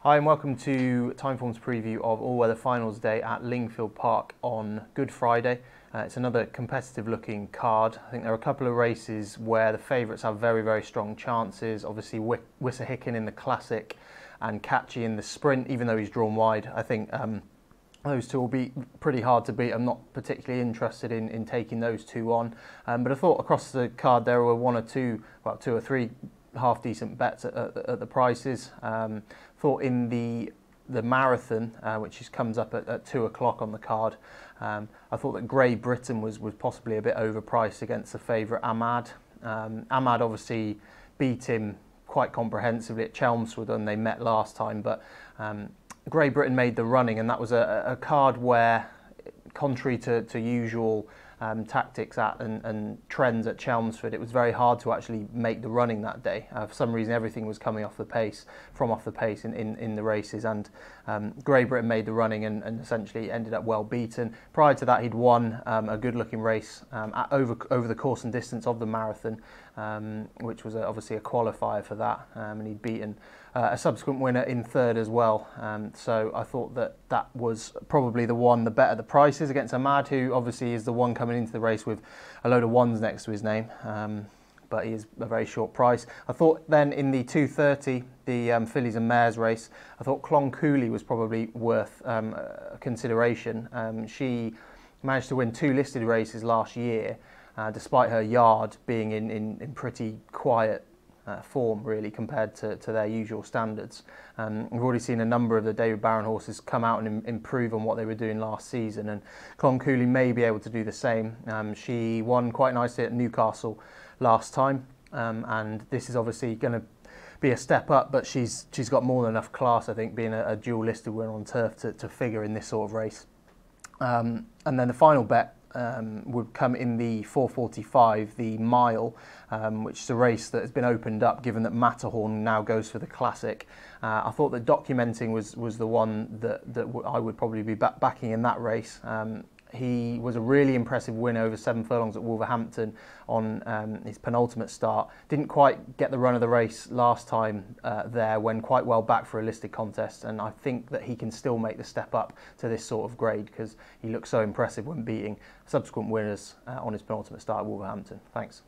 Hi and welcome to Timeform's preview of all-weather finals day at Lingfield Park on Good Friday. It's another competitive looking card. I think there are a couple of races where the favourites have very strong chances. Obviously Wissahickon in the Classic and Catchy in the Sprint, even though he's drawn wide. I think those two will be pretty hard to beat. I'm not particularly interested in taking those two on. But I thought across the card there were two or three half decent bets at the prices. Thought in the marathon, which comes up at 2 o'clock on the card, I thought that Great Britain was possibly a bit overpriced against the favourite Ahmad. Ahmad obviously beat him quite comprehensively at Chelmsford when they met last time, but Great Britain made the running, and that was a card where, contrary to usual tactics and trends at Chelmsford, it was very hard to actually make the running that day. For some reason, everything was coming off the pace in the races, and Great Britain made the running and essentially ended up well beaten. Prior to that, he'd won a good-looking race over the course and distance of the marathon, which was obviously a qualifier for that, and he'd beaten a subsequent winner in third as well. So I thought that was probably the bet at the prices against Ahmad, who obviously is the one coming into the race with a load of ones next to his name, but he is a very short price. I thought then in the 2:30, the fillies and mares race, I thought Cloncooley was probably worth consideration. She managed to win 2 listed races last year, despite her yard being in pretty quiet form, really, compared to their usual standards. We've already seen a number of the David Barron horses come out and improve on what they were doing last season, and Cloncooley may be able to do the same. She won quite nicely at Newcastle last time, and this is obviously going to be a step up, but she's got more than enough class, I think, being a dual listed winner on turf to figure in this sort of race. And then the final bet would come in the 4:45, the mile, which is a race that has been opened up given that Matterhorn now goes for the Classic. I thought that Documenting was the one that I would probably be backing in that race. He was a really impressive win over 7 furlongs at Wolverhampton on his penultimate start. Didn't quite get the run of the race last time there, when quite well back for a listed contest, and I think that he can still make the step up to this sort of grade because he looks so impressive when beating subsequent winners on his penultimate start at Wolverhampton. Thanks.